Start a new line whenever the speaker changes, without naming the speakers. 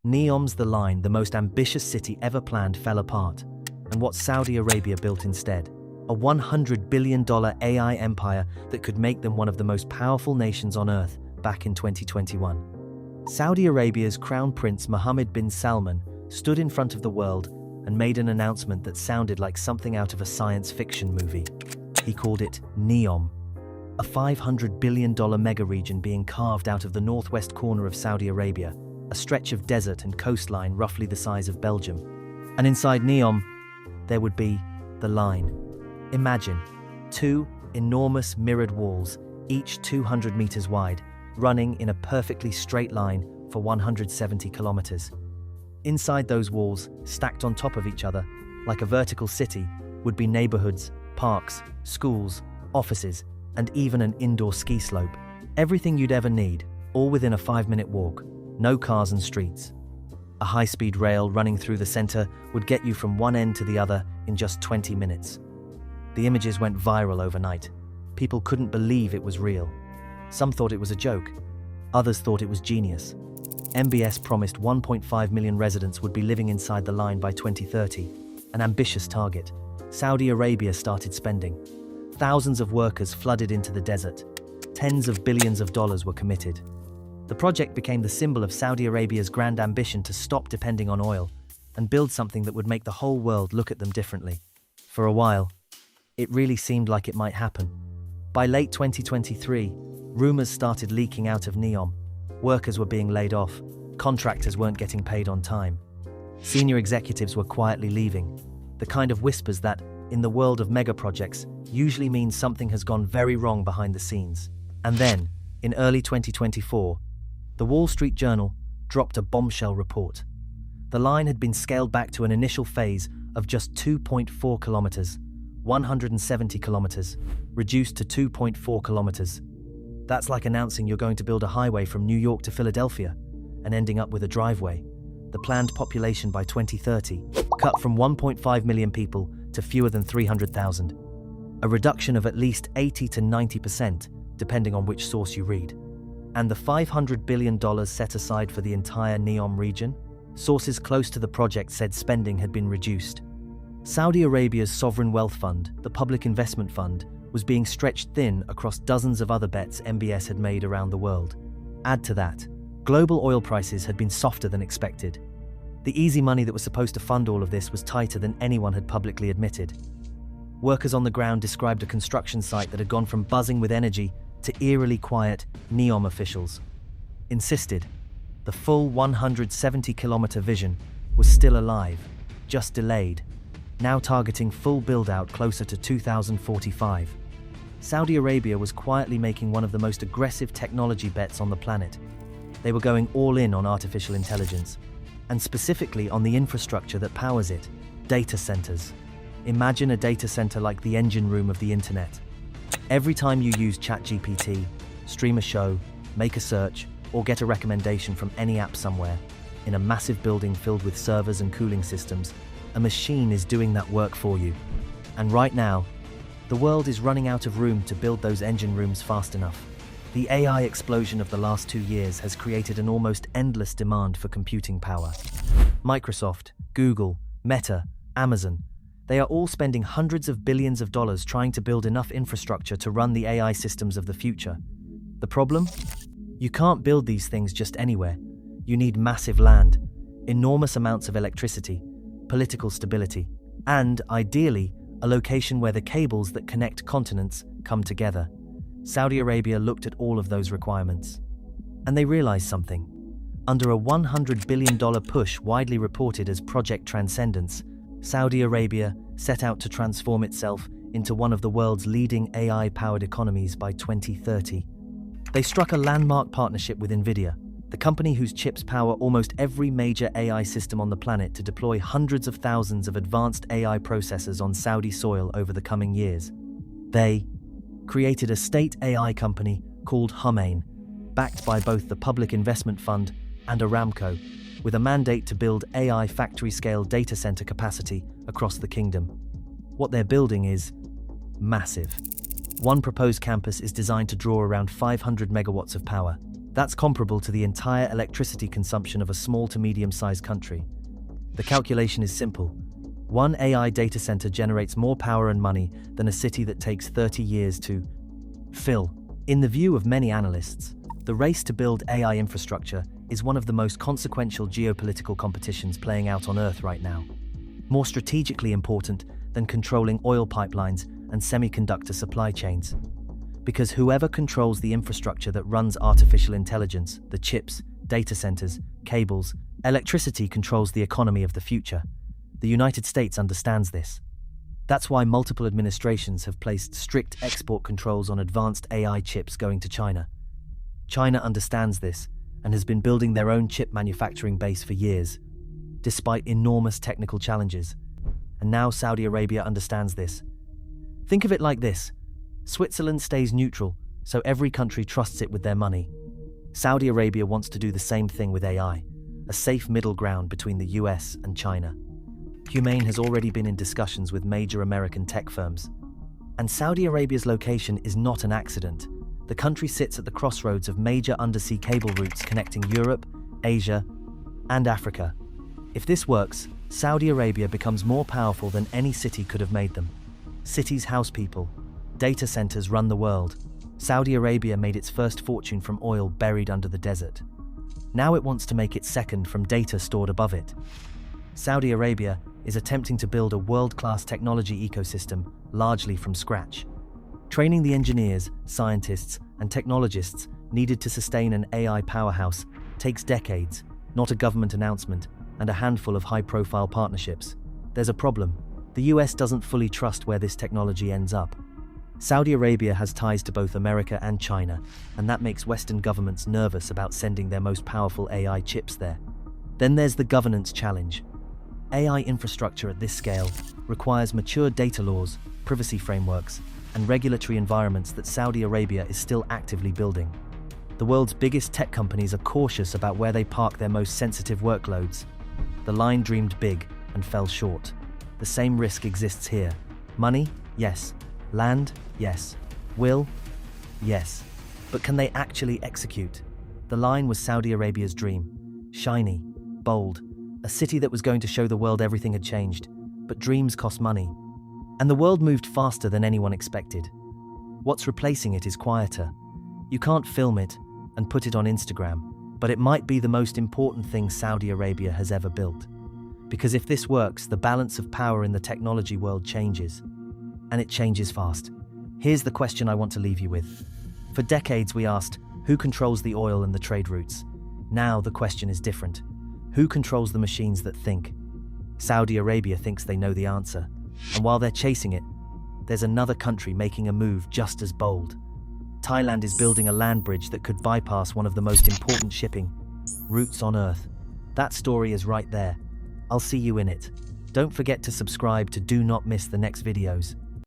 Neom's The Line, the most ambitious city ever planned, fell apart. And what Saudi Arabia built instead? A $100 billion AI empire that could make them one of the most powerful nations on earth back in 2021. Saudi Arabia's Crown Prince Mohammed bin Salman stood in front of the world and made an announcement that sounded like something out of a science fiction movie. He called it Neom, a $500 billion mega-region being carved out of the northwest corner of Saudi Arabia, a stretch of desert and coastline roughly the size of Belgium. And inside Neom, there would be the line. Imagine 2 enormous mirrored walls, each 200 meters wide, running in a perfectly straight line for 170 kilometers. Inside those walls, stacked on top of each other, like a vertical city, would be neighborhoods, parks, schools, offices, and even an indoor ski slope. Everything you'd ever need, all within a 5-minute walk. No cars and streets. A high-speed rail running through the center would get you from one end to the other in just 20 minutes. The images went viral overnight. People couldn't believe it was real. Some thought it was a joke. Others thought it was genius. MBS promised 1.5 million residents would be living inside the line by 2030, an ambitious target. Saudi Arabia started spending. Thousands of workers flooded into the desert. Tens of billions of dollars were committed. The project became the symbol of Saudi Arabia's grand ambition to stop depending on oil and build something that would make the whole world look at them differently. For a while, it really seemed like it might happen. By late 2023, rumors started leaking out of Neom. Workers were being laid off. Contractors weren't getting paid on time. Senior executives were quietly leaving. The kind of whispers that, in the world of mega projects, usually means something has gone very wrong behind the scenes. And then, in early 2024, the Wall Street Journal dropped a bombshell report. The line had been scaled back to an initial phase of just 2.4 kilometers, 170 kilometers, reduced to 2.4 kilometers. That's like announcing you're going to build a highway from New York to Philadelphia and ending up with a driveway. The planned population by 2030 cut from 1.5 million people to fewer than 300,000. A reduction of at least 80 to 90%, depending on which source you read. And the $500 billion set aside for the entire Neom region? Sources close to the project said spending had been reduced. Saudi Arabia's sovereign wealth fund, the Public Investment Fund, was being stretched thin across dozens of other bets MBS had made around the world. Add to that, global oil prices had been softer than expected. The easy money that was supposed to fund all of this was tighter than anyone had publicly admitted. Workers on the ground described a construction site that had gone from buzzing with energy to eerily quiet. Neom officials insisted the full 170-kilometer vision was still alive, just delayed, now targeting full build-out closer to 2045. Saudi Arabia was quietly making one of the most aggressive technology bets on the planet. They were going all in on artificial intelligence, and specifically on the infrastructure that powers it, data centers. Imagine a data center like the engine room of the internet. Every time you use ChatGPT, stream a show, make a search, or get a recommendation from any app somewhere, in a massive building filled with servers and cooling systems, a machine is doing that work for you. And right now, the world is running out of room to build those engine rooms fast enough. The AI explosion of the last 2 years has created an almost endless demand for computing power. Microsoft, Google, Meta, Amazon, they are all spending hundreds of billions of dollars trying to build enough infrastructure to run the AI systems of the future. The problem? You can't build these things just anywhere. You need massive land, enormous amounts of electricity, political stability, and, ideally, a location where the cables that connect continents come together. Saudi Arabia looked at all of those requirements. And they realized something. Under a $100 billion push widely reported as Project Transcendence, Saudi Arabia set out to transform itself into one of the world's leading AI-powered economies by 2030. They struck a landmark partnership with NVIDIA, the company whose chips power almost every major AI system on the planet, to deploy hundreds of thousands of advanced AI processors on Saudi soil over the coming years. They created a state AI company called HUMAIN, backed by both the Public Investment Fund and Aramco, with a mandate to build AI factory-scale data center capacity across the kingdom. What they're building is massive. One proposed campus is designed to draw around 500 megawatts of power. That's comparable to the entire electricity consumption of a small to medium-sized country. The calculation is simple. One AI data center generates more power and money than a city that takes 30 years to fill. In the view of many analysts, the race to build AI infrastructure is one of the most consequential geopolitical competitions playing out on Earth right now. More strategically important than controlling oil pipelines and semiconductor supply chains. Because whoever controls the infrastructure that runs artificial intelligence, the chips, data centers, cables, electricity controls the economy of the future. The United States understands this. That's why multiple administrations have placed strict export controls on advanced AI chips going to China. China understands this and has been building their own chip manufacturing base for years, despite enormous technical challenges. And now Saudi Arabia understands this. Think of it like this. Switzerland stays neutral, so every country trusts it with their money. Saudi Arabia wants to do the same thing with AI, a safe middle ground between the US and China. HUMAIN has already been in discussions with major American tech firms. And Saudi Arabia's location is not an accident. The country sits at the crossroads of major undersea cable routes connecting Europe, Asia, and Africa. If this works, Saudi Arabia becomes more powerful than any city could have made them. Cities house people. Data centers run the world. Saudi Arabia made its first fortune from oil buried under the desert. Now it wants to make its second from data stored above it. Saudi Arabia is attempting to build a world-class technology ecosystem largely from scratch. Training the engineers, scientists, and technologists needed to sustain an AI powerhouse takes decades, not a government announcement, and a handful of high-profile partnerships. There's a problem. The US doesn't fully trust where this technology ends up. Saudi Arabia has ties to both America and China, and that makes Western governments nervous about sending their most powerful AI chips there. Then there's the governance challenge. AI infrastructure at this scale requires mature data laws, privacy frameworks, and regulatory environments that Saudi Arabia is still actively building. The world's biggest tech companies are cautious about where they park their most sensitive workloads. The line dreamed big and fell short. The same risk exists here. Money? Yes. Land? Yes. Will? Yes. But can they actually execute? The line was Saudi Arabia's dream. Shiny, bold, a city that was going to show the world everything had changed. But dreams cost money. And the world moved faster than anyone expected. What's replacing it is quieter. You can't film it and put it on Instagram, but it might be the most important thing Saudi Arabia has ever built. Because if this works, the balance of power in the technology world changes. And it changes fast. Here's the question I want to leave you with. For decades we asked, who controls the oil and the trade routes? Now the question is different. Who controls the machines that think? Saudi Arabia thinks they know the answer. And while they're chasing it, there's another country making a move just as bold. Thailand is building a land bridge that could bypass one of the most important shipping routes on Earth. That story is right there. I'll see you in it. Don't forget to subscribe to do not miss the next videos.